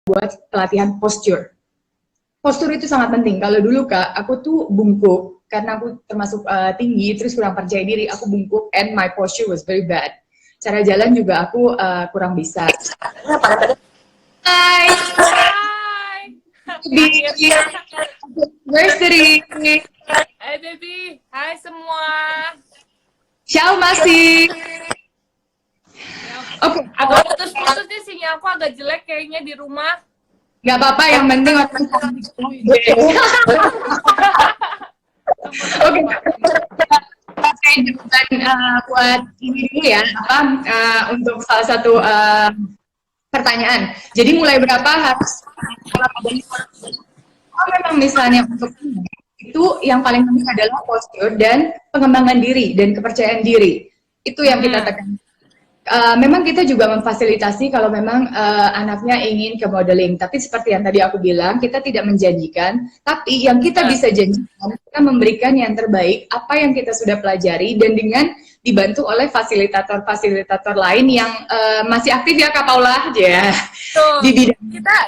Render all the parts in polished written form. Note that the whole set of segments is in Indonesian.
buat pelatihan posture. Postur itu sangat penting. Kalau dulu Kak, aku tuh bungkuk karena aku termasuk tinggi, terus kurang percaya diri, aku bungkuk and my posture was very bad. Cara jalan juga aku kurang bisa. Hai. Hai. Akhirnya. Anniversary. Hai baby. Hai semua. Ciao masih. Oke. Agak putus-putus nih sinyal aku agak jelek kayaknya di rumah. Gak apa-apa, yang penting orang Oke. Buat ini dulu ya, untuk salah satu pertanyaan. Jadi mulai berapa harus kalau memang misalnya untuk itu yang paling penting adalah postur dan pengembangan diri dan kepercayaan diri. Itu yang kita tekan. Memang kita juga memfasilitasi kalau memang anaknya ingin ke modeling, tapi seperti yang tadi aku bilang, kita tidak menjanjikan, tapi yang kita bisa janjikan, kita memberikan yang terbaik, apa yang kita sudah pelajari, dan dengan dibantu oleh fasilitator-fasilitator lain yang masih aktif ya Kak Paula, ya. Di bidang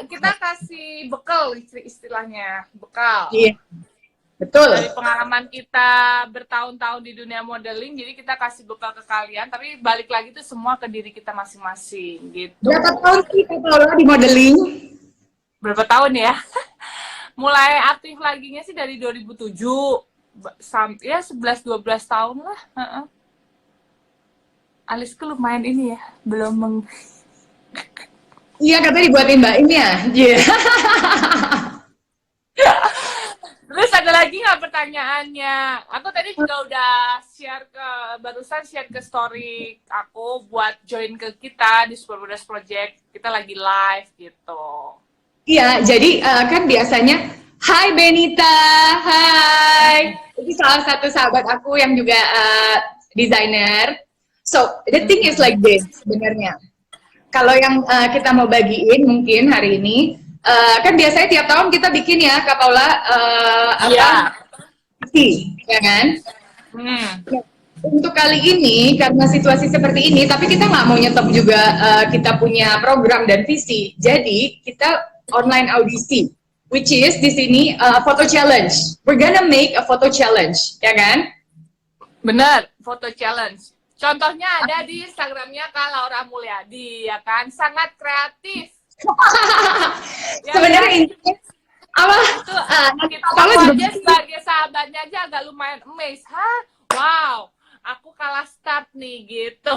kita kasih bekal istilahnya, bekal. Iya. Betul. Dari pengalaman kita bertahun-tahun di dunia modeling, jadi kita kasih bekal ke kalian, tapi balik lagi tuh semua ke diri kita masing-masing, gitu. Berapa tahun sih Kak Paula di modeling? Berapa tahun ya? Mulai aktif laginya sih dari 2007, ya 11-12 tahun lah. Alisku lumayan ini ya, belum Iya, katanya dibuatin Mbak ini ya. Yeah. Terus ada lagi nggak pertanyaannya? Aku tadi juga udah barusan share ke story aku buat join ke kita di Supermodels Project. Kita lagi live gitu. Iya, jadi kan biasanya, hai Benita, hai. Ini salah satu sahabat aku yang juga desainer. So, the thing is like this sebenarnya. Kalau yang kita mau bagiin mungkin hari ini, kan biasanya tiap tahun kita bikin ya Kak Paula ya kan? Untuk kali ini karena situasi seperti ini, tapi kita nggak mau nyetop juga kita punya program dan visi. Jadi kita online audisi, which is di sini photo challenge. We're gonna make a photo challenge, ya kan? Bener, photo challenge. Contohnya ada di Instagramnya Kak Laura Mulyadi, ya kan? Sangat kreatif. Ya, sebenarnya ini apa itu kalau aja sebagai sahabatnya aja agak lumayan amazed. Wow, aku kalah start nih gitu.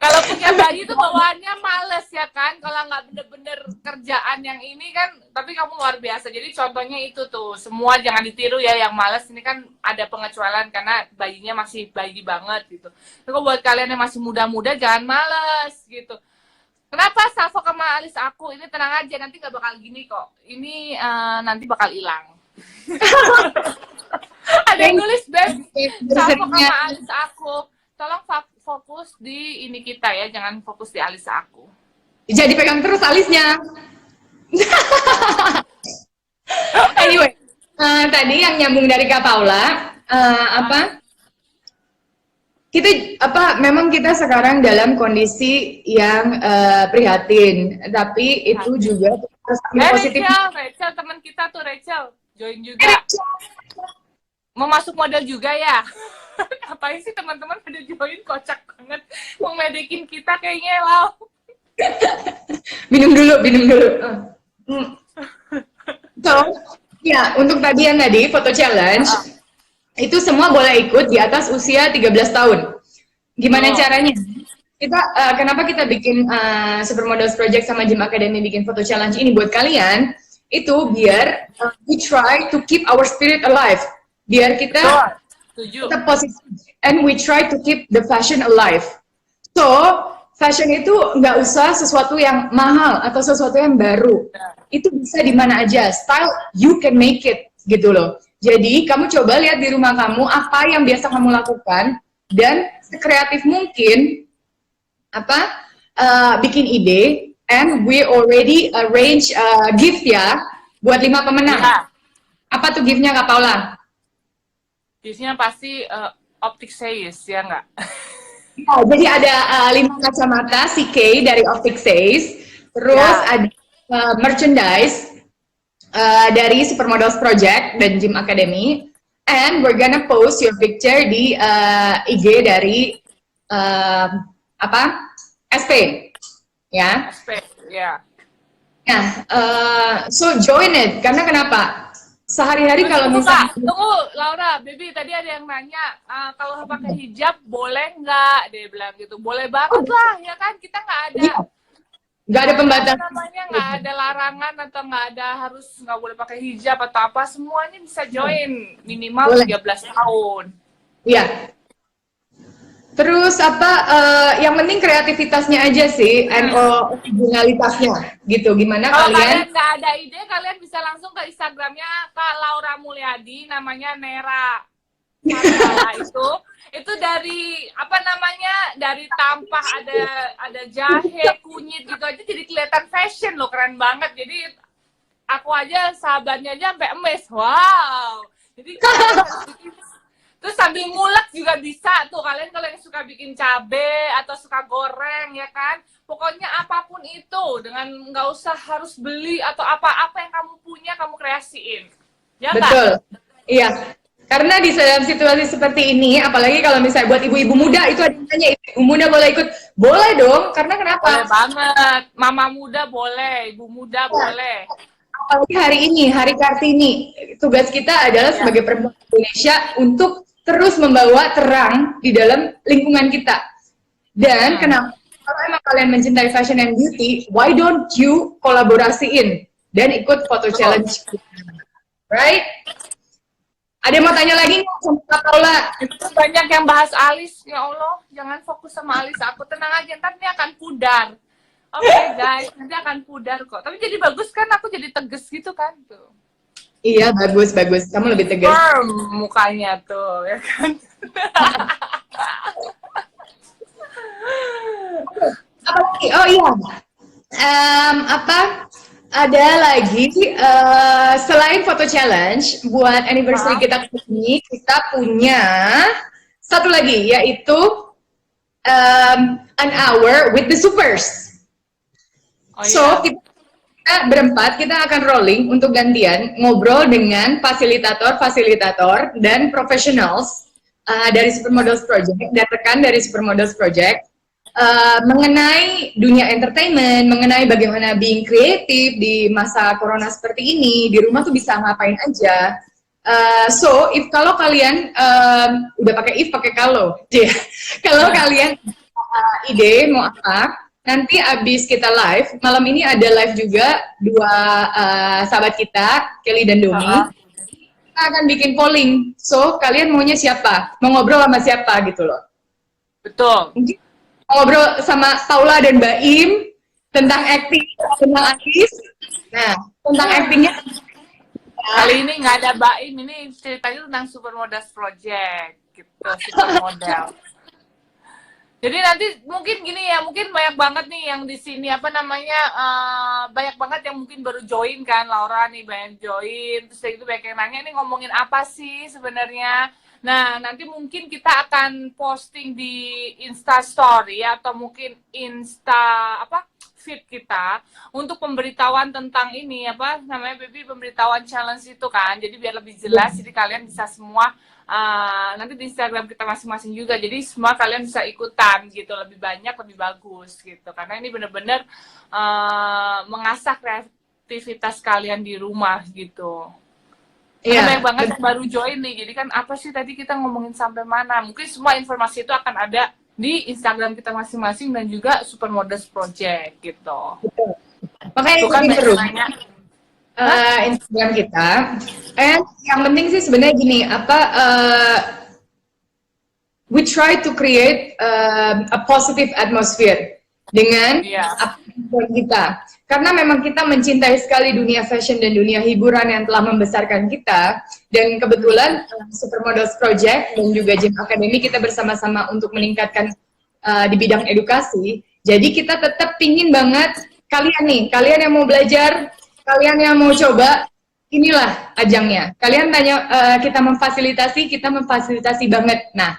Kalau punya bayi tuh bawaannya males ya kan, kalau nggak bener-bener kerjaan yang ini kan, tapi kamu luar biasa. Jadi contohnya itu tuh, semua jangan ditiru ya yang males, ini kan ada pengecualian karena bayinya masih bayi banget gitu. Tapi buat kalian yang masih muda-muda jangan males gitu. Kenapa salvo sama alis aku? Ini tenang aja, nanti nggak bakal gini kok. Ini nanti bakal hilang. Ada yang nulis, Beb, salvo sama alis aku. Tolong fokus di ini kita ya, jangan fokus di alis aku. Jadi pegang terus alisnya. Anyway, tadi yang nyambung dari Kak Paula, memang kita sekarang dalam kondisi yang prihatin, tapi itu juga harus positif. Rachel, teman kita tuh Rachel, join juga. Mau masuk model juga ya? Ngapain sih teman-teman pada join, kocak banget. Mau medekin kita kayaknya lau. minum dulu. So, ya untuk tadi foto challenge, itu semua boleh ikut di atas usia 13 tahun. Gimana caranya? Kenapa kita bikin Supermodels Project sama Gym Academy bikin foto challenge ini buat kalian? Itu biar we try to keep our spirit alive. Biar kita tetap positif, and we try to keep the fashion alive. So, fashion itu nggak usah sesuatu yang mahal atau sesuatu yang baru. Itu bisa di mana aja. Style, you can make it, gitu loh. Jadi, kamu coba lihat di rumah kamu, apa yang biasa kamu lakukan, dan sekreatif mungkin, bikin ide, and we already arrange gift ya, buat 5 pemenang. Apa tuh giftnya Kak Paula? Giftnya pasti Optic Says, ya nggak? Ya, jadi ada 5 kacamata CK dari Optic Says, terus Ya. ada merchandise dari Supermodels Project dan Gym Academy, and we're gonna post your picture di IG dari apa SP, ya. SP, ya. Nah, so join it karena kenapa? Sehari-hari kalau Tunggu misalnya Kak, tunggu Laura, Baby tadi ada yang nanya kalau pakai hijab boleh nggak? Dia bilang gitu, boleh banget lah ya kan, kita iya, nggak ada nggak ada apa pembatas. namanya, nggak ada larangan atau nggak ada harus nggak boleh pakai hijab atau apa, semuanya bisa join minimal Boleh. 13 tahun. Iya. Terus apa? Yang penting kreativitasnya aja sih, and originalitasnya gitu. Gimana Kalau kalian? kalian nggak ada ide, kalian bisa langsung ke Instagramnya Kak Laura Mulyadi, namanya Nera Marcella itu dari apa namanya, dari tampah ada jahe, kunyit gitu aja jadi kelihatan fashion loh, keren banget. Jadi aku aja sahabatnya aja sampai emes, wow. Jadi terus sambil ngulek juga bisa tuh, kalian kalau yang suka bikin cabe atau suka goreng ya kan, pokoknya apapun itu, dengan nggak usah harus beli atau apa-apa yang kamu punya kamu kreasiin, ya nggak? Betul. Iya. Karena di dalam situasi seperti ini, apalagi kalau misalnya buat ibu-ibu muda, itu ada yang tanya, ibu muda boleh ikut? Boleh dong, karena kenapa? Boleh banget, mama muda boleh, ibu muda boleh. Apalagi hari ini, Hari Kartini, tugas kita adalah sebagai perempuan Indonesia untuk terus membawa terang di dalam lingkungan kita. Dan kenapa? Kalau emang kalian mencintai fashion and beauty, why don't you kolaborasiin dan ikut foto challenge? Right? Ada yang mau tanya lagi nggak sama Kak Paula? Itu banyak yang bahas alis, ya Allah, jangan fokus sama alis aku, tenang aja, ntar ini akan pudar. Oke, guys, nanti akan pudar kok. Tapi jadi bagus kan, aku jadi tegas gitu kan tuh. Iya, bagus, bagus. Kamu lebih tegas. Firm mukanya tuh, ya kan? Apa lagi? Oh iya. Apa? Ada lagi selain foto challenge buat anniversary kita ini, kita punya satu lagi, yaitu an hour with the supers. Oh, So iya. kita berempat kita akan rolling untuk gantian ngobrol dengan fasilitator dan professionals dari Supermodels Project dan rekan dari Supermodels Project mengenai dunia entertainment, mengenai bagaimana being kreatif di masa corona seperti ini, di rumah tuh bisa ngapain aja. So kalau kalian udah pakai pakai kalau kalian ide mau apa, nanti abis kita live, malam ini ada live juga dua sahabat kita, Kelly dan Domi. Kita akan bikin polling. So kalian maunya siapa? Mau ngobrol sama siapa gitu loh. Betul. Mungkin ngobrol sama Paula dan Mbak Im tentang acting, tentang artis. Nah, tentang actingnya kali ini nggak ada Mbak Im, ini ceritanya tentang Supermodels Project gitu, Supermodel. Jadi nanti mungkin gini ya, mungkin banyak banget nih yang di sini apa namanya, banyak banget yang mungkin baru join kan, Laura nih banyak join, terus itu banyak yang nanya nih ngomongin apa sih sebenarnya. Nah nanti mungkin kita akan posting di Insta Story atau mungkin Insta apa feed kita untuk pemberitahuan tentang ini apa namanya Baby, pemberitahuan challenge itu kan, jadi biar lebih jelas, jadi kalian bisa semua nanti di Instagram kita masing-masing juga, jadi semua kalian bisa ikutan gitu, lebih banyak lebih bagus gitu, karena ini benar-benar mengasah kreativitas kalian di rumah gitu. Karena banyak banget yang baru join nih, jadi kan apa sih tadi kita ngomongin sampai mana, mungkin semua informasi itu akan ada di Instagram kita masing-masing dan juga Supermodels Project gitu. Betul. Makanya bukan terus Instagram kita. And yang penting sih sebenarnya gini, we try to create a positive atmosphere dengan apa kita. Karena memang kita mencintai sekali dunia fashion dan dunia hiburan yang telah membesarkan kita. Dan kebetulan Supermodels Project dan juga Gym Academy kita bersama-sama untuk meningkatkan di bidang edukasi. Jadi kita tetap pingin banget kalian yang mau belajar, kalian yang mau coba, inilah ajangnya. Kalian tanya kita memfasilitasi banget. Nah,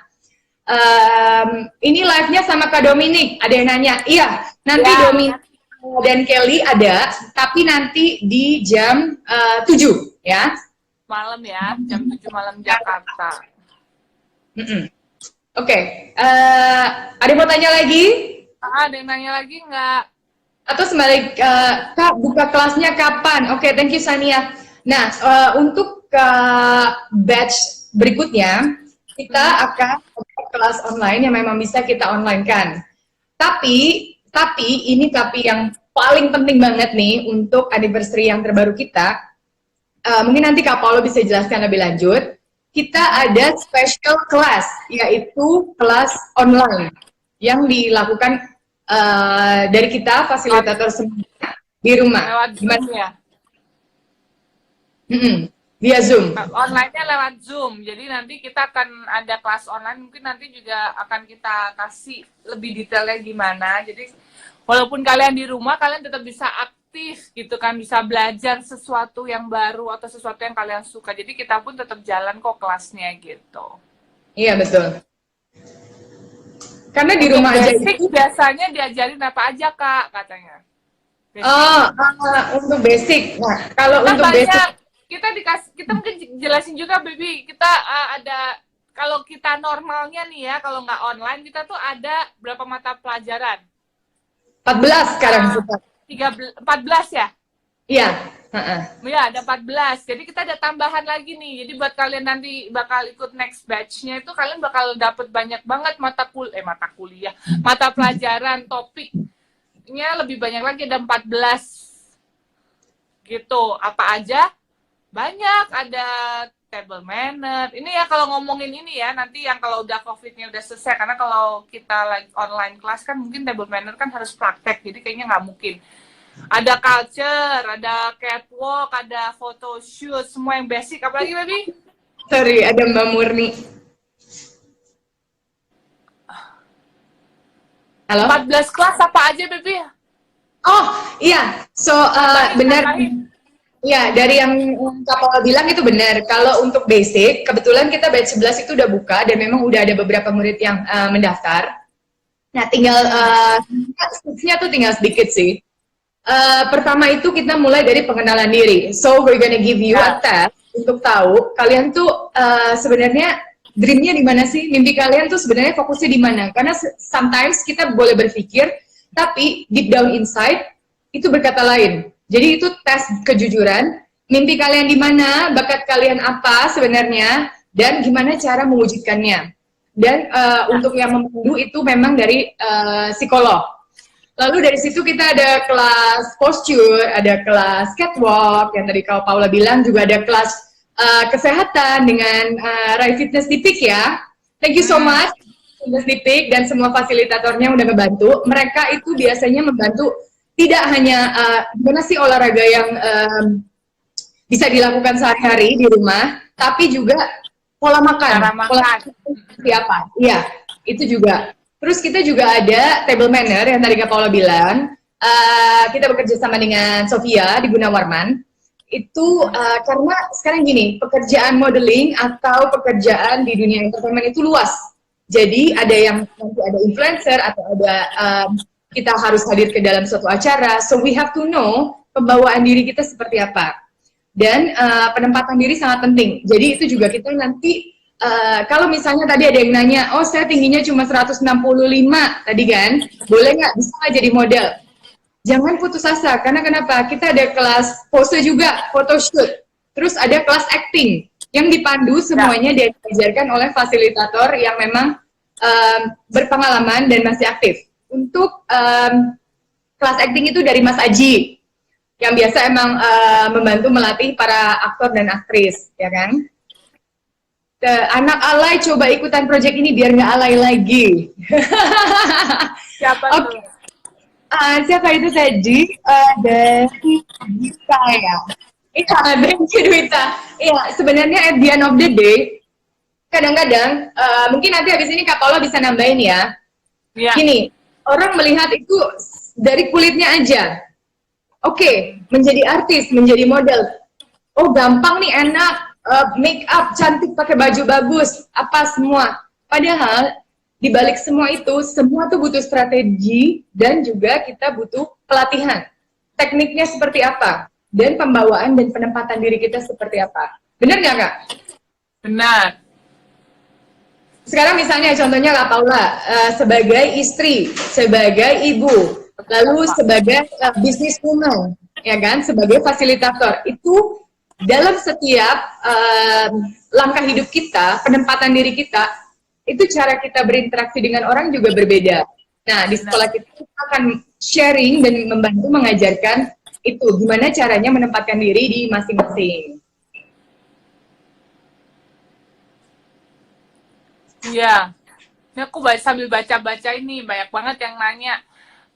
ini live-nya sama Kak Dominic. Ada yang nanya. Iya, nanti Ya. Dominic dan Kelly ada, tapi nanti di jam 7 ya. Malam ya, jam 7 malam Jakarta. Oke, ada yang mau tanya lagi? Ada yang nanya lagi nggak? Atau sebalik, Kak, buka kelasnya kapan? Oke, thank you Sania. Nah, untuk batch berikutnya, kita akan kelas online yang memang bisa kita online kan. Tapi yang paling penting banget nih untuk anniversary yang terbaru kita. Mungkin nanti Kak Paulo bisa jelaskan lebih lanjut. Kita ada special class, yaitu kelas online yang dilakukan dari kita fasilitator semua di rumah. Lewat Zoom ya? Via Zoom. Online-nya lewat Zoom. Jadi nanti kita akan ada kelas online. Mungkin nanti juga akan kita kasih lebih detailnya gimana. Jadi walaupun kalian di rumah, kalian tetap bisa aktif gitu kan. Bisa belajar sesuatu yang baru atau sesuatu yang kalian suka. Jadi kita pun tetap jalan kok kelasnya gitu. Iya, betul. Karena di rumah aja itu biasanya diajarin apa aja, Kak, katanya. Untuk basic. Nah, kalau untuk basic kita mungkin jelasin juga, Baby. Kita ada, kalau kita normalnya nih ya, kalau nggak online, kita tuh ada berapa mata pelajaran? 14 sekarang. 14 ya? Iya. Ya, ada 14. Jadi kita ada tambahan lagi nih. Jadi buat kalian nanti bakal ikut next batch-nya itu, kalian bakal dapet banyak banget mata pelajaran, topiknya lebih banyak lagi, ada 14. Gitu. Apa aja? Banyak, ada table manner. Ini ya kalau ngomongin ini ya, nanti yang kalau udah COVID-nya udah selesai, karena kalau kita like online class kan mungkin table manner kan harus praktek, jadi kayaknya nggak mungkin. Ada culture, ada catwalk, ada photoshoot, semua yang basic. Apalagi, Baby? Sorry, ada Mbak Murni. Halo? 14 kelas apa aja, Baby? Oh, iya. So, benar. Ya, dari yang Kak Paula bilang itu benar. Kalau untuk basic, kebetulan kita batch 11 itu udah buka dan memang udah ada beberapa murid yang mendaftar. Nah, tinggal nya tuh tinggal sedikit sih. Pertama itu kita mulai dari pengenalan diri. So, we're gonna give you a test untuk tahu kalian tuh sebenarnya dreamnya di mana sih? Mimpi kalian tuh sebenarnya fokusnya di mana? Karena sometimes kita boleh berpikir, tapi deep down inside itu berkata lain. Jadi itu tes kejujuran, mimpi kalian di mana, bakat kalian apa sebenarnya, dan gimana cara mewujudkannya. Dan untuk yang memandu itu memang dari psikolog. Lalu dari situ kita ada kelas posture, ada kelas catwalk, yang tadi Kak Paula bilang, juga ada kelas kesehatan dengan Rai Fitness Tipik ya. Thank you so much, Fitness Tipik, dan semua fasilitatornya udah ngebantu. Mereka itu biasanya membantu tidak hanya gimana sih olahraga yang bisa dilakukan sehari-hari di rumah, tapi juga pola makan. Pola makan seperti apa? Iya, itu juga. Terus kita juga ada table manner yang tadi Kak Paula bilang. Kita bekerja sama dengan Sofia di Gunawarman. Itu karena sekarang gini, pekerjaan modeling atau pekerjaan di dunia entertainment itu luas. Jadi ada yang nanti ada influencer atau ada kita harus hadir ke dalam suatu acara, so we have to know pembawaan diri kita seperti apa. Dan penempatan diri sangat penting. Jadi itu juga kita nanti, kalau misalnya tadi ada yang nanya, oh saya tingginya cuma 165 tadi kan, boleh nggak, bisa nggak jadi model? Jangan putus asa, karena kenapa? Kita ada kelas pose juga, photoshoot. Terus ada kelas acting, yang dipandu semuanya diajarkan oleh fasilitator yang memang berpengalaman dan masih aktif. Untuk kelas acting itu dari Mas Aji, yang biasa emang membantu melatih para aktor dan aktris, ya kan? Anak alay coba ikutan project ini biar nggak alay lagi. Siapa tuh? Siapa itu tadi? Dari Dwita ya. Iya, dari Dwita. Iya, sebenarnya at the end of the day, kadang-kadang mungkin nanti habis ini Kak Paula bisa nambahin ya. Yeah. Gini, orang melihat itu dari kulitnya aja. Oke, menjadi artis, menjadi model. Oh, gampang nih, enak. Make up, cantik, pakai baju bagus, apa semua. Padahal di balik semua itu, semua tuh butuh strategi dan juga kita butuh pelatihan. Tekniknya seperti apa? Dan pembawaan dan penempatan diri kita seperti apa. Benar nggak, Kak? Benar. Sekarang misalnya contohnya Kak Paula, sebagai istri, sebagai ibu, lalu sebagai businesswoman, ya kan, sebagai fasilitator, itu dalam setiap langkah hidup kita, penempatan diri kita, itu cara kita berinteraksi dengan orang juga berbeda. Nah, di sekolah kita akan sharing dan membantu mengajarkan itu, gimana caranya menempatkan diri di masing-masing. Iya. Ini aku sambil baca-baca ini, banyak banget yang nanya,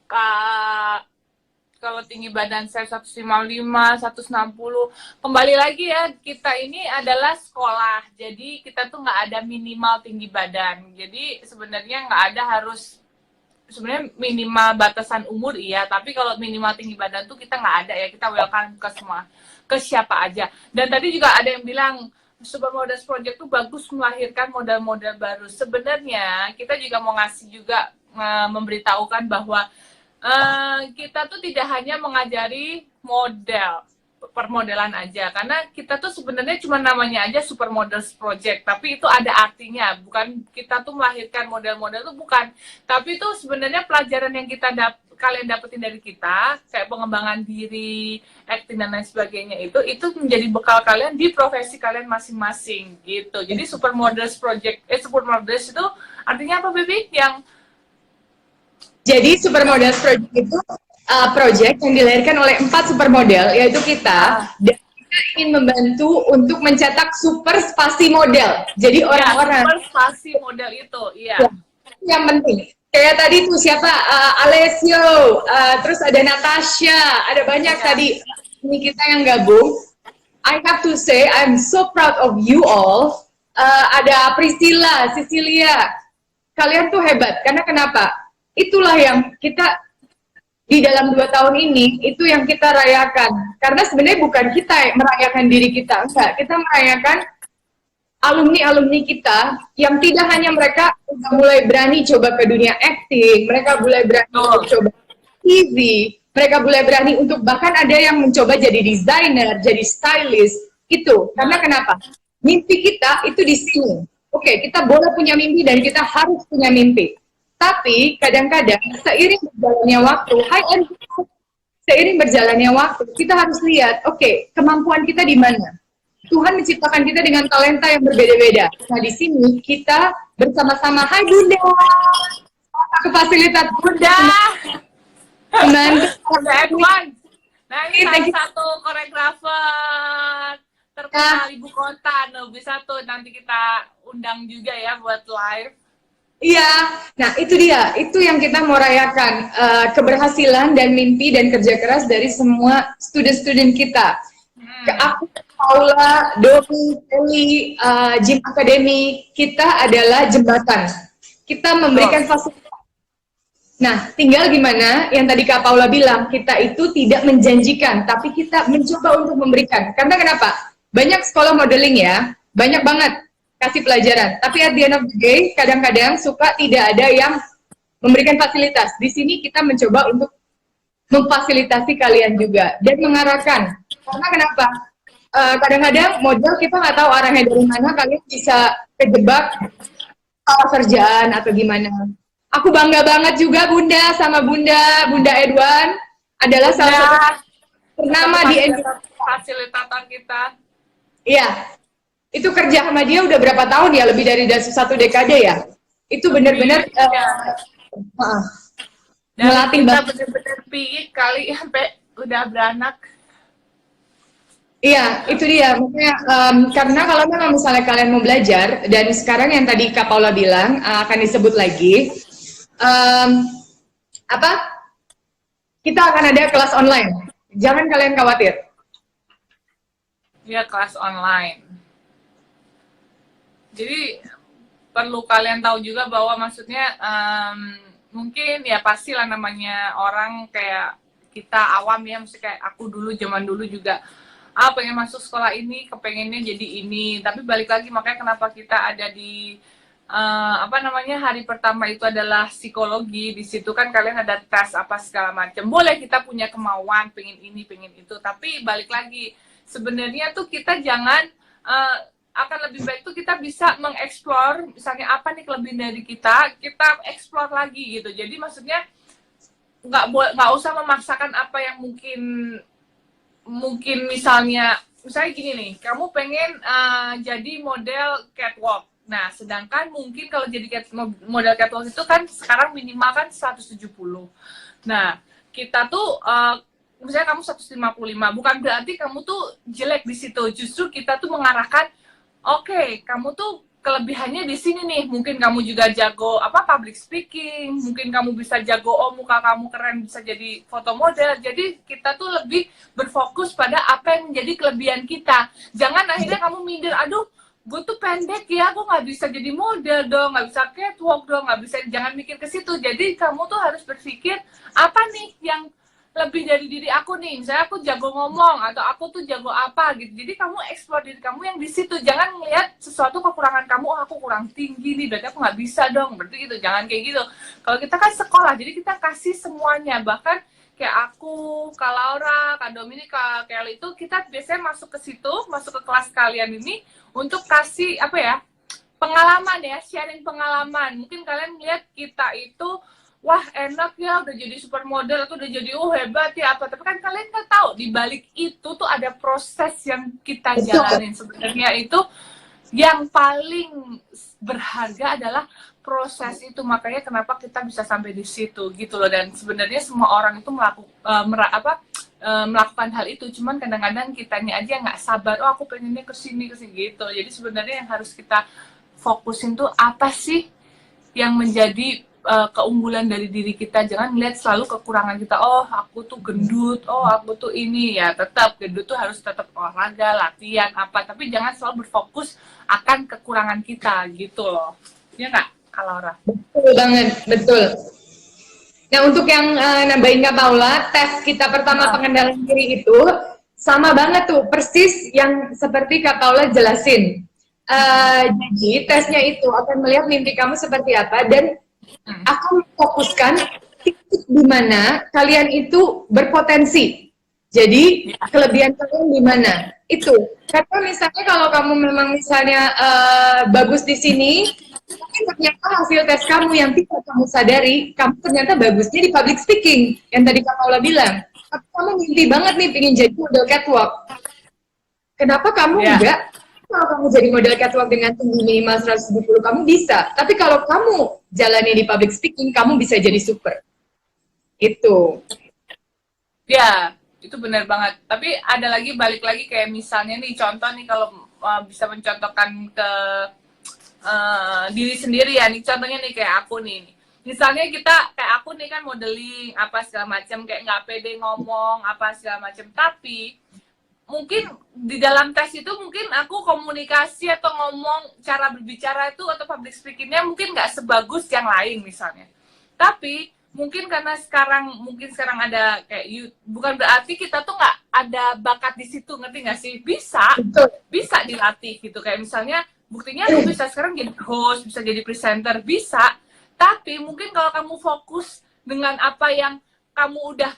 Kak, kalau tinggi badan saya 155, 160. Kembali lagi ya, kita ini adalah sekolah. Jadi kita tuh nggak ada minimal tinggi badan. Jadi sebenarnya nggak ada harus, sebenarnya minimal batasan umur iya, tapi kalau minimal tinggi badan tuh kita nggak ada ya, kita welcome ke semua, ke siapa aja. Dan tadi juga ada yang bilang, Supermodels Project tuh bagus melahirkan model-model baru. Sebenarnya kita juga mau ngasih juga, memberitahukan bahwa kita tuh tidak hanya mengajari model permodelan aja, karena kita tuh sebenarnya cuma namanya aja Supermodels Project, tapi itu ada artinya, bukan kita tuh melahirkan model-model tuh, bukan, tapi itu sebenarnya pelajaran yang kalian dapetin dari kita, kayak pengembangan diri, acting dan lain sebagainya, itu menjadi bekal kalian di profesi kalian masing-masing gitu. Jadi Supermodels Project, Supermodels itu artinya apa, Baby? Jadi Supermodels Project itu project yang dilahirkan oleh 4 supermodel, yaitu kita, dan kita ingin membantu untuk mencetak super spasi model. Jadi orang-orang super spasi model itu, iya. Ya, yang penting. Kayak tadi tuh siapa? Alessio, terus ada Natasha, ada banyak tadi ini kita yang gabung. I have to say I'm so proud of you all. Ada Priscilla, Cecilia, kalian tuh hebat. Karena kenapa? Itulah yang kita di dalam 2 tahun ini, itu yang kita rayakan. Karena sebenarnya bukan kita merayakan diri kita, enggak. Kita merayakan alumni-alumni kita yang tidak hanya mereka mulai berani coba ke dunia acting, mereka mulai berani untuk coba TV, mereka mulai berani untuk bahkan ada yang mencoba jadi desainer, jadi stylist, itu. Karena kenapa? Mimpi kita itu di sini. Oke, kita boleh punya mimpi dan kita harus punya mimpi. Tapi kadang-kadang seiring berjalannya waktu, seiring berjalannya waktu, kita harus lihat, oke, kemampuan kita di mana? Tuhan menciptakan kita dengan talenta yang berbeda-beda. Nah, di sini kita bersama-sama, hai Bunda, ke fasilitas Bunda, Bunda Edwan. Nah, ini salah satu koreografer terkenal ibu kota, bisa tuh nanti kita undang juga ya buat live. Iya, nah itu dia, itu yang kita mau rayakan, keberhasilan dan mimpi dan kerja keras dari semua student-student kita. Aku, Paula, Doni, Eli, Gym Academy, kita adalah jembatan. Kita memberikan fasilitas. Nah, tinggal gimana yang tadi Kak Paula bilang, kita itu tidak menjanjikan, tapi kita mencoba untuk memberikan. Karena kenapa? Banyak sekolah modeling ya, banyak banget kasih pelajaran. Tapi at the end of the day, kadang-kadang suka tidak ada yang memberikan fasilitas. Di sini kita mencoba untuk memfasilitasi kalian juga dan mengarahkan. Karena kenapa? Kadang-kadang model kita nggak tahu arahnya dari mana, kalian bisa kejebak salah kerjaan atau gimana. Aku bangga banget juga Bunda sama Bunda Edwan adalah salah satu ternama di fasilitator kita. Iya, itu kerja sama dia udah berapa tahun ya? Lebih dari 1 dekade ya. Itu benar-benar melatih kita benar-benar piik kali sampai udah beranak. Iya, itu dia. Makanya, karena kalau memang misalnya kalian mau belajar, dan sekarang yang tadi Kak Paula bilang, akan disebut lagi, kita akan ada kelas online. Jangan kalian khawatir. Iya, kelas online. Jadi, perlu kalian tahu juga bahwa maksudnya, mungkin ya pastilah namanya orang kayak kita awam ya, mesti kayak aku dulu, zaman dulu juga, pengen masuk sekolah ini, kepengennya jadi ini, tapi balik lagi makanya kenapa kita ada di apa namanya, hari pertama itu adalah psikologi. Di situ kan kalian ada tes apa segala macam. Boleh kita punya kemauan pengen ini pengen itu, tapi balik lagi sebenarnya tuh kita jangan akan lebih baik tuh kita bisa mengeksplor misalnya apa nih kelebihan dari kita eksplor lagi gitu. Jadi maksudnya nggak usah memaksakan apa yang mungkin misalnya gini nih, kamu pengen jadi model catwalk. Nah, sedangkan mungkin kalau jadi model catwalk itu kan sekarang minimal kan 170. Nah, kita tuh misalnya kamu 155, bukan berarti kamu tuh jelek di situ. Justru kita tuh mengarahkan, oke, kamu tuh kelebihannya di sini nih. Mungkin kamu juga jago public speaking, mungkin kamu bisa jago muka kamu keren bisa jadi foto model. Jadi kita tuh lebih berfokus pada apa yang menjadi kelebihan kita. Jangan akhirnya kamu minder, aduh gue tuh pendek ya, gue nggak bisa jadi model dong, nggak bisa catwalk dong, nggak bisa, jangan mikir ke situ. Jadi kamu tuh harus berpikir apa nih yang lebih dari diri aku nih, misalnya aku jago ngomong atau aku tuh jago apa gitu. Jadi kamu eksplor diri kamu yang di situ, jangan ngelihat sesuatu kekurangan kamu, oh aku kurang tinggi nih, berarti aku nggak bisa dong, berarti gitu. Jangan kayak gitu. Kalau kita kan sekolah, jadi kita kasih semuanya, bahkan kayak aku, Kak Laura, Kak Dominik, Kak Kelly itu kita biasanya masuk ke situ, masuk ke kelas kalian ini untuk kasih pengalaman ya, sharing pengalaman. Mungkin kalian lihat kita itu wah enak ya udah jadi supermodel atau udah jadi hebat ya apa, tapi kan kalian nggak tahu di balik itu tuh ada proses yang kita jalanin. Sebenarnya itu yang paling berharga adalah proses itu, makanya kenapa kita bisa sampai di situ gitu loh. Dan sebenarnya semua orang itu melakukan hal itu, cuman kadang-kadang kitanya aja nggak sabar, oh aku pengennya kesini gitu. Jadi sebenarnya yang harus kita fokusin tuh apa sih yang menjadi keunggulan dari diri kita. Jangan lihat selalu kekurangan kita, oh aku tuh gendut, oh aku tuh ini. Ya tetap gendut tuh harus tetap olahraga, latihan apa, tapi jangan selalu berfokus akan kekurangan kita gitu loh. Ya nggak, Kak Laura? Betul banget, betul. Nah, untuk yang nambahin Kak Paula, tes kita pertama pengenalan diri itu sama banget tuh, persis yang seperti Kak Paula jelasin. Jadi tesnya itu akan melihat mimpi kamu seperti apa dan akan fokuskan titik di mana kalian itu berpotensi. Jadi kelebihan kalian di mana? Itu. Karena misalnya kalau kamu memang misalnya bagus di sini, mungkin ternyata hasil tes kamu yang tidak kamu sadari, kamu ternyata bagusnya di public speaking, yang tadi Kak Paula bilang. Tapi kamu mimpi banget nih pengen jadi model catwalk. Kenapa kamu enggak? Kalau kamu jadi model catwalk dengan tinggi minimal 170, kamu bisa. Tapi kalau kamu jalani di public speaking, kamu bisa jadi super. Itu. Ya, itu benar banget. Tapi ada lagi, balik lagi kayak misalnya nih, contoh nih kalau bisa mencontohkan ke diri sendiri ya nih, contohnya nih kayak aku nih. Misalnya kita kayak aku nih kan modeling apa segala macam, kayak nggak pede ngomong apa segala macam, tapi mungkin di dalam tes itu mungkin aku komunikasi atau ngomong cara berbicara itu atau public speakingnya mungkin nggak sebagus yang lain misalnya. Tapi mungkin karena sekarang ada kayak bukan berarti kita tuh nggak ada bakat di situ, ngerti nggak sih? Bisa dilatih gitu. Kayak misalnya buktinya aku bisa sekarang jadi host, bisa jadi presenter, bisa. Tapi mungkin kalau kamu fokus dengan apa yang kamu udah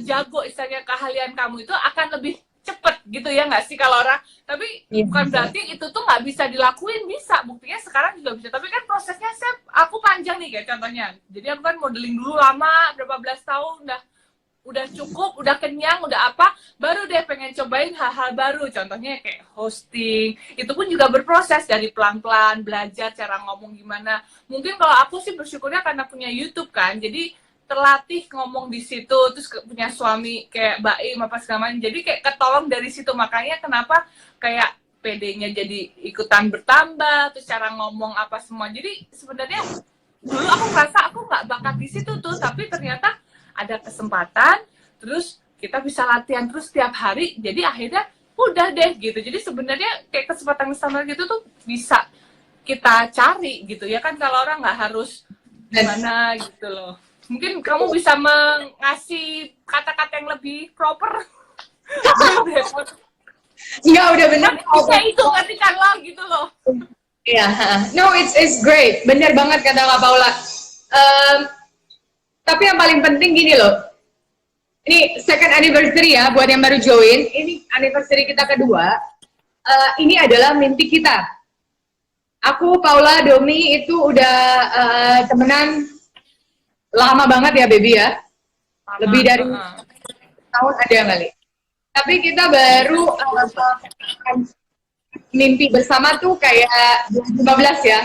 jago, istilahnya keahlian kamu itu akan lebih cepet gitu ya nggak sih kalau orang. Tapi bukan berarti itu tuh nggak bisa dilakuin, bisa. Buktinya sekarang juga bisa. Tapi kan prosesnya aku panjang nih kayak contohnya. Jadi aku kan modeling dulu lama, berapa belas tahun, udah cukup, udah kenyang, udah apa, baru deh pengen cobain hal-hal baru. Contohnya kayak hosting, itu pun juga berproses dari pelan-pelan, belajar cara ngomong gimana. Mungkin kalau aku sih bersyukurnya karena punya YouTube kan, jadi terlatih ngomong di situ, terus punya suami kayak Baim apa segala macam, jadi kayak ketolong dari situ. Makanya kenapa kayak PD-nya jadi ikutan bertambah, terus cara ngomong apa semua. Jadi sebenarnya dulu aku merasa aku nggak bakat di situ tuh, tapi ternyata ada kesempatan, terus kita bisa latihan terus tiap hari, jadi akhirnya udah deh gitu. Jadi sebenarnya kayak kesempatan standar gitu tuh bisa kita cari gitu ya kan, kalau orang nggak harus gimana gitu loh. Mungkin kamu bisa mengasih kata-kata yang lebih proper. Enggak, udah benar. Bisa itu, ngerti kan lo gitu loh. Iya, no, it's great. Bener banget kata Kak Paula. Em, tapi yang paling penting gini loh, ini second anniversary ya buat yang baru join. Ini anniversary kita kedua. Ini adalah mimpi kita. Aku, Paula, Domi itu udah temenan lama banget ya, baby ya. Sama. Lebih dari tahun ada kali. Tapi kita baru mimpi bersama tuh kayak 2015 ya.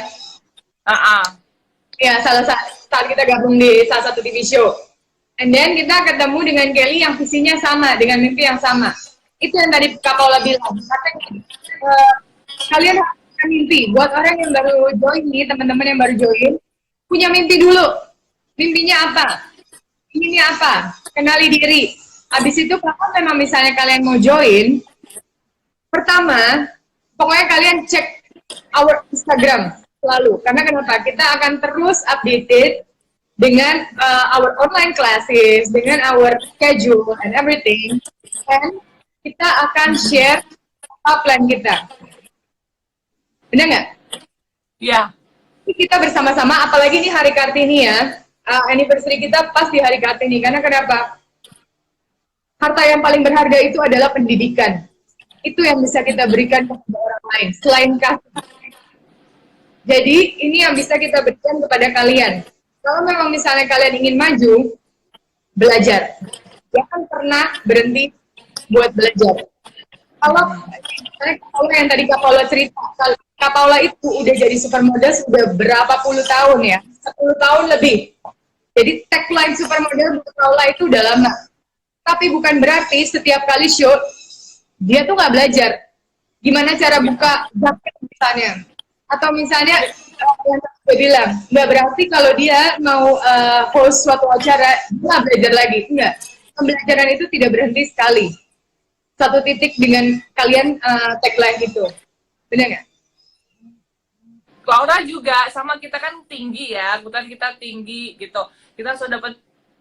Ya, saat kita gabung di salah satu TV show. And then kita ketemu dengan Kelly yang visinya sama, dengan mimpi yang sama. Itu yang tadi Kak Paula bilang. Katanya, kalian harus punya mimpi. Buat orang yang baru join nih, teman-teman yang baru join, punya mimpi dulu. Mimpinya apa? Inginnya apa? Kenali diri. Habis itu kalau memang misalnya kalian mau join, pertama, pokoknya kalian cek our Instagram selalu. Karena kenapa? Kita akan terus updated dengan our online classes, dengan our schedule and everything. And kita akan share apa plan kita. Benar nggak? Iya. Kita bersama-sama, apalagi ini hari Kartini ya. Anniversary kita pas di hari Kartini. Karena kenapa? Harta yang paling berharga itu adalah pendidikan. Itu yang bisa kita berikan kepada orang lain. Selain kasih. Jadi, ini yang bisa kita berikan kepada kalian. Kalau memang misalnya kalian ingin maju, belajar. Jangan pernah berhenti buat belajar. Kalau yang tadi Kak Paula cerita, Kak Paula itu udah jadi supermodel sudah berapa puluh tahun ya? 10 tahun lebih. Jadi tagline supermodel Kak Paula itu udah lama. Tapi bukan berarti setiap kali show, dia tuh nggak belajar. Gimana cara buka jaket misalnya. Atau misalnya, yang saya bilang, nggak berarti kalau dia mau host suatu acara, dia nggak belajar lagi. Enggak. Pembelajaran itu tidak berhenti sekali. Satu titik dengan kalian tagline itu. Benar nggak? Laura juga sama, kita kan tinggi ya, kebetulan kita tinggi gitu. Kita sudah dapat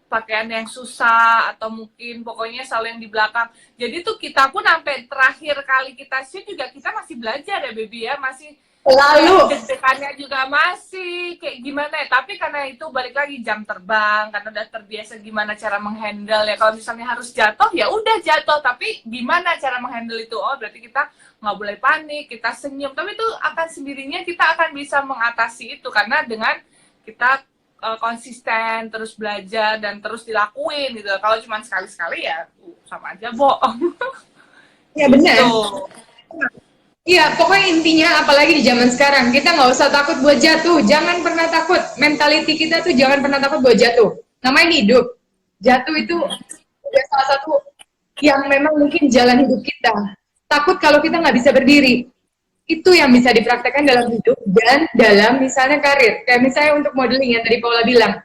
pakaian yang susah atau mungkin pokoknya selalu yang di belakang. Jadi tuh kita pun sampai terakhir kali kita shoot juga kita masih belajar ya baby ya, masih Lalu deg-degannya juga masih kayak gimana ya. Tapi karena itu balik lagi jam terbang, karena udah terbiasa gimana cara menghandle ya. Kalau misalnya harus jatuh ya udah jatuh, tapi gimana cara menghandle itu? Oh berarti kita nggak boleh panik, kita senyum. Tapi itu akan sendirinya kita akan bisa mengatasi itu karena dengan kita konsisten, terus belajar dan terus dilakuin gitu. Kalau cuma sekali-sekali ya sama aja bohong. ya benar. Gitu. Iya, pokoknya intinya apalagi di zaman sekarang, kita nggak usah takut buat jatuh. Jangan pernah takut. Mentality kita tuh jangan pernah takut buat jatuh. Namanya hidup. Jatuh itu udah salah satu yang memang mungkin jalan hidup kita. Takut kalau kita nggak bisa berdiri. Itu yang bisa dipraktekkan dalam hidup dan dalam misalnya karir. Kayak misalnya untuk modeling yang tadi Paula bilang.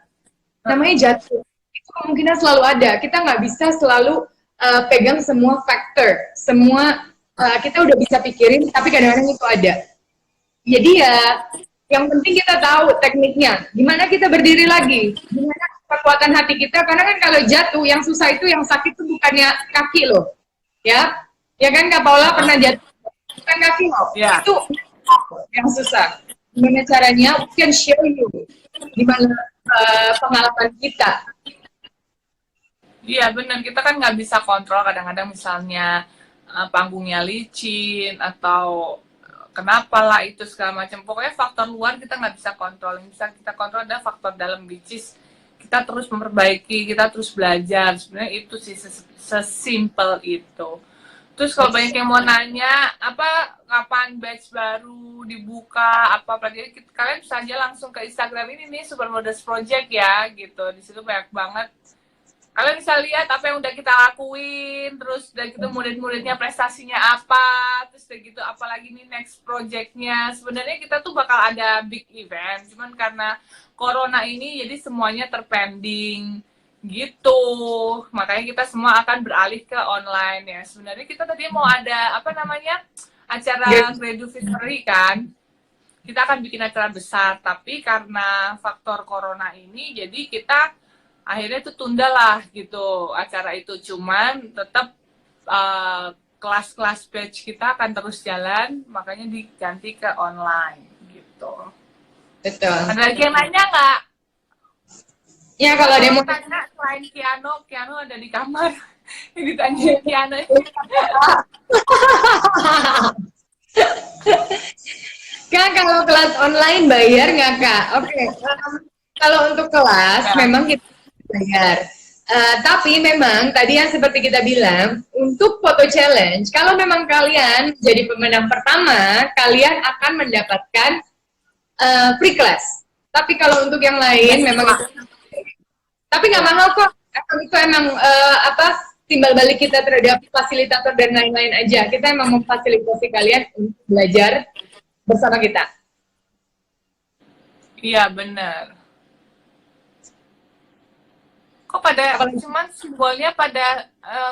Namanya jatuh. Itu kemungkinan selalu ada. Kita nggak bisa selalu pegang semua faktor. Semua kita udah bisa pikirin, tapi kadang-kadang itu ada. Jadi ya, yang penting kita tahu tekniknya. Gimana kita berdiri lagi? Gimana kekuatan hati kita? Karena kan kalau jatuh, yang susah itu, yang sakit itu bukannya kaki loh. Ya, ya kan Kak Paula pernah jatuh, bukan kaki loh. Ya. Itu yang susah. Gimana caranya? We can show you. Gimana pengalaman kita. Iya benar, kita kan nggak bisa kontrol kadang-kadang misalnya panggungnya licin atau kenapa lah itu segala macam. Pokoknya faktor luar kita nggak bisa kontrol. Yang bisa kita kontrol adalah faktor dalam, which is kita terus memperbaiki, kita terus belajar. Sebenarnya itu sih sesimpel itu. Terus kalau banyak yang mau nanya, apa kapan batch baru dibuka, apa apalagi kalian bisa aja langsung ke Instagram ini nih Supermodels Project ya, gitu. Di situ banyak banget. Kalian bisa lihat apa yang udah kita lakuin, terus udah gitu murid-muridnya prestasinya apa, terus udah gitu apalagi nih next projectnya. Sebenarnya kita tuh bakal ada big event, cuman karena corona ini jadi semuanya terpending gitu. Makanya kita semua akan beralih ke online ya. Sebenarnya kita tadi mau ada apa namanya acara graduatory kan. Kita akan bikin acara besar, tapi karena faktor corona ini jadi kita akhirnya itu tunda lah gitu acara itu. Cuman tetap kelas-kelas batch kita akan terus jalan, makanya diganti ke online Betul. Betul. Ada lagi yang nanya nggak? Ya kalau ada yang mau tanya selain Keanu ada di kamar. Yang ditanya Keanu. Kak, kalau kelas online bayar nggak Kak? Oke, kalau untuk kelas Ya. memang kita bayar. Tapi memang tadi yang seperti kita bilang, untuk foto challenge, kalau memang kalian jadi pemenang pertama, kalian akan mendapatkan free class. Tapi kalau untuk yang lain, memang itu. Tapi nggak mahal kok. Itu emang timbal balik kita terhadap fasilitator dan lain-lain aja. Kita emang memfasilitasi kalian untuk belajar bersama kita. Iya benar. Kok pada cuman simbolnya pada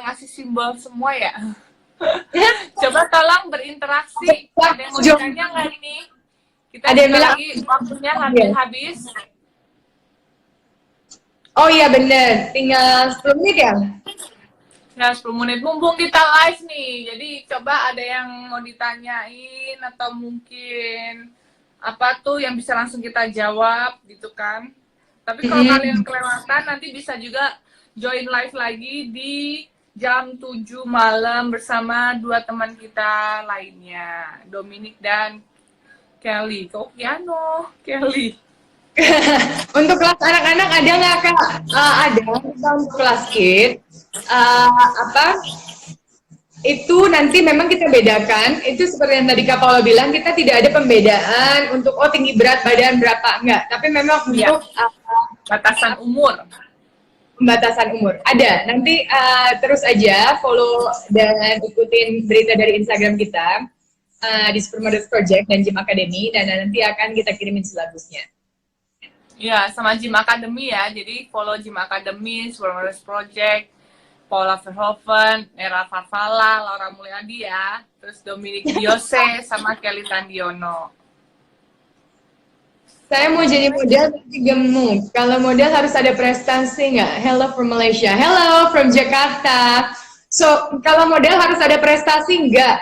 ngasih simbol semua ya? Coba tolong berinteraksi. Ada yang mau ditanya nggak ini? Kita ada yang bilang lagi waktunya hampir habis. Oh iya bener, tinggal 10 menit ya? Nah, 10 menit mumpung kita live nih. Jadi coba ada yang mau ditanyain atau mungkin apa tuh yang bisa langsung kita jawab gitu kan. Tapi kalau kalian kelewatan nanti bisa juga join live lagi di jam 7 malam bersama dua teman kita lainnya, Dominic dan Kelly. Kok Keanu? Kelly. Untuk kelas anak-anak ada nggak Kak? Ada, kita untuk kelas kids. Itu nanti memang kita bedakan, itu seperti yang tadi Kak Paula bilang, kita tidak ada pembedaan untuk tinggi berat badan berapa, enggak. Tapi memang untuk batasan umur. Pembatasan umur. Ada, nanti terus aja follow dan ikutin berita dari Instagram kita di Supermodels Project dan Gym Academy, dan nanti akan kita kirimin silabusnya. Ya, sama Gym Academy ya. Jadi follow Gym Academy, Supermodels Project, Paula Verhoeven, Era Farfala, Laura Mulyadi ya. Terus Dominic Diose sama Kelly Tandiono. Saya mau jadi model tapi gemuk. Kalau model harus ada prestasi nggak? Hello from Malaysia. Hello from Jakarta. So, kalau model harus ada prestasi nggak?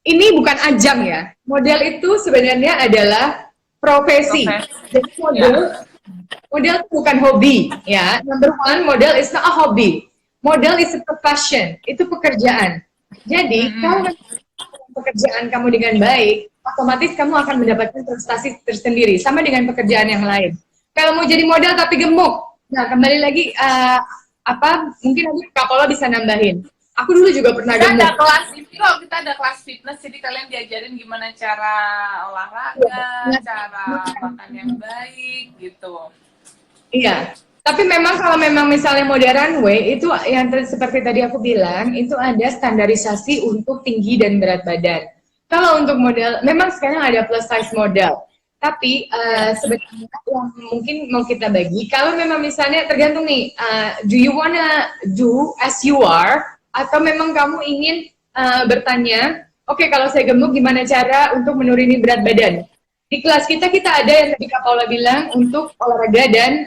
Ini bukan ajang ya. Model itu sebenarnya adalah profesi. Jadi model itu bukan hobi ya. Number one, model is not a hobby. Model is a profession. Itu pekerjaan. Jadi kalau pekerjaan kamu dengan baik, otomatis kamu akan mendapatkan prestasi tersendiri. Sama dengan pekerjaan yang lain. Kalau mau jadi model tapi gemuk, nah kembali lagi mungkin nanti Kak Paula bisa nambahin. Aku dulu juga pernah gemuk. Ada kelas itu kok, kita ada kelas fitness, jadi kalian diajarin gimana cara olahraga, cara makan yang baik gitu. Iya. Tapi memang kalau memang misalnya modern way itu yang seperti tadi aku bilang, itu ada standarisasi untuk tinggi dan berat badan. Kalau untuk model, memang sekarang ada plus size model. Tapi sebenarnya yang mungkin mau kita bagi, kalau memang misalnya tergantung nih, do you wanna do as you are, atau memang kamu ingin bertanya, oke, kalau saya gemuk gimana cara untuk menuruni berat badan? Di kelas kita ada yang tadi Kak Paula bilang untuk olahraga dan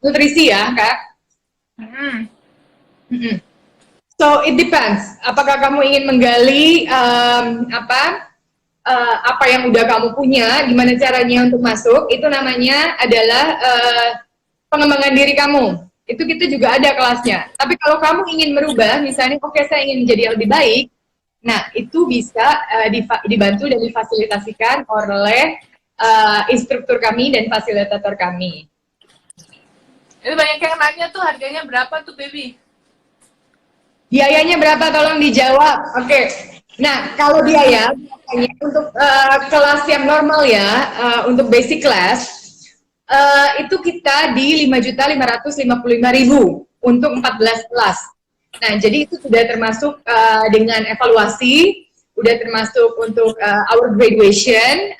nutrisi ya, Kak. So it depends. Apakah kamu ingin menggali apa yang udah kamu punya, gimana caranya untuk masuk? Itu namanya adalah pengembangan diri kamu. Itu kita juga ada kelasnya. Tapi kalau kamu ingin merubah, misalnya, oke, saya ingin menjadi lebih baik, nah itu bisa dibantu dan difasilitasikan oleh instruktur kami dan fasilitator kami. Itu banyak yang nanya tuh, harganya berapa tuh, baby? Biayanya berapa? Tolong dijawab. Oke. Nah, kalau biaya untuk kelas yang normal ya, untuk basic class, itu kita di 5.555.000 untuk 14 kelas. Nah, jadi itu sudah termasuk dengan evaluasi, udah termasuk untuk our graduation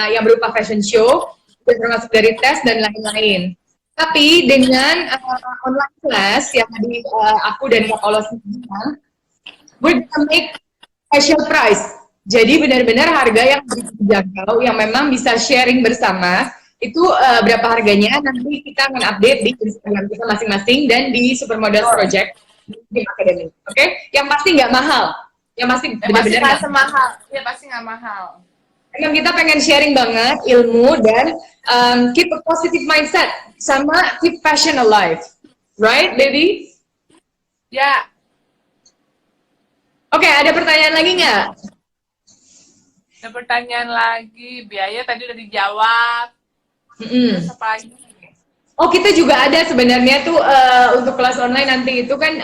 yang berupa fashion show, udah termasuk dari tes dan lain-lain. Tapi dengan online class yang tadi aku dan Kak Paula sebutkan, we're gonna make special price. Jadi benar-benar harga yang terjangkau, yang memang bisa sharing bersama. Itu berapa harganya nanti kita akan update di Instagram kita masing-masing dan di Supermodels Project di Academy. Oke? Yang pasti nggak mahal. Yang pasti benar-benar nggak mahal. Ya pasti nggak mahal. Emang kita pengen sharing banget ilmu dan keep a positive mindset sama keep passion alive, right, baby? Ya, Oke, ada pertanyaan lagi nggak? ada pertanyaan lagi. Biaya tadi udah dijawab. Terus Mm-mm. apa lagi? Oh, kita juga ada sebenarnya tuh untuk kelas online nanti itu kan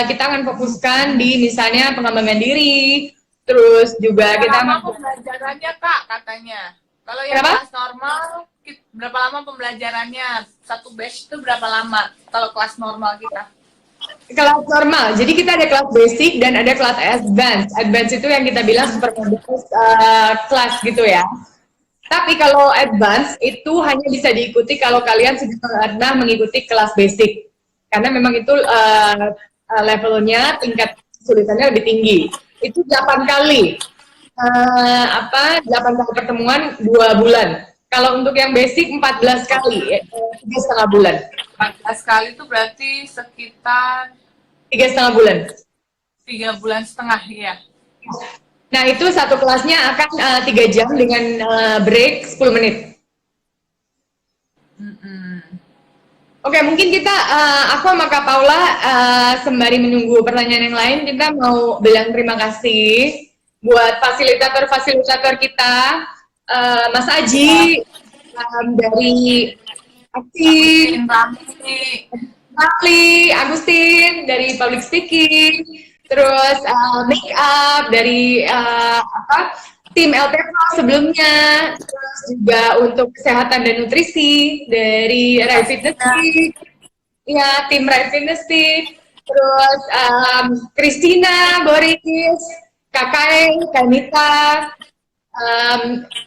kita akan fokuskan di misalnya pengembangan diri, terus juga Berapa kita lama pembelajarannya, Kak, katanya? Kalau yang kenapa? kelas normal, berapa lama pembelajarannya? Satu batch itu berapa lama? Kalau kelas normal kita? Kelas normal. Jadi kita ada kelas basic dan ada kelas advance. Advance itu yang kita bilang super advanced kelas gitu ya. Tapi kalau advance itu hanya bisa diikuti kalau kalian sudah pernah mengikuti kelas basic. Karena memang itu levelnya, tingkat kesulitannya lebih tinggi. Itu 8 kali. 8 kali pertemuan 2 bulan. Kalau untuk yang basic 14 kali, 3,5 bulan. 14 kali itu berarti sekitar 3,5 bulan. 3,5 bulan ya. Nah, itu satu kelasnya akan 3 jam dengan break 10 menit. Oke, mungkin kita, aku sama Kak Paula, sembari menunggu pertanyaan yang lain, kita mau bilang terima kasih buat fasilitator-fasilitator kita, Mas Aji, dari Aksi, Agustin Ramsi. Rafli, Agustin dari Public Speaking, terus Make Up dari tim LTPO sebelumnya, terus juga untuk kesehatan dan nutrisi dari Rai Fitness Fit, ya tim Rai Fitness Fit, terus Christina, Boris, Kakai, Kanita,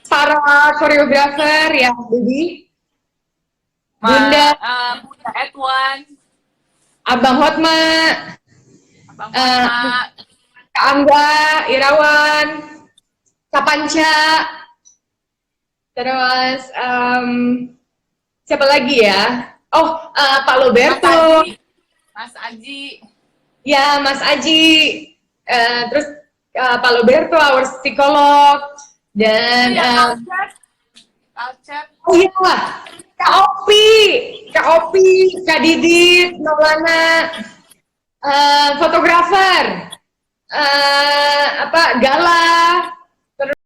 para koreografer ya, Bibi, Bunda, Bunda Edwan, Abang Hotma, Abang eh, Hotma, Kak Angga, Irawan, Kak Panca, terus siapa lagi ya? Oh, Pak Mas Loberto, Aji, Mas Aji, ya Mas Aji, terus Pak Loberto, our psikolog, dan ya Alcep, oh iya, Kak Opi, Kak Opi, Kak Didit, Maulana, fotografer, Gala,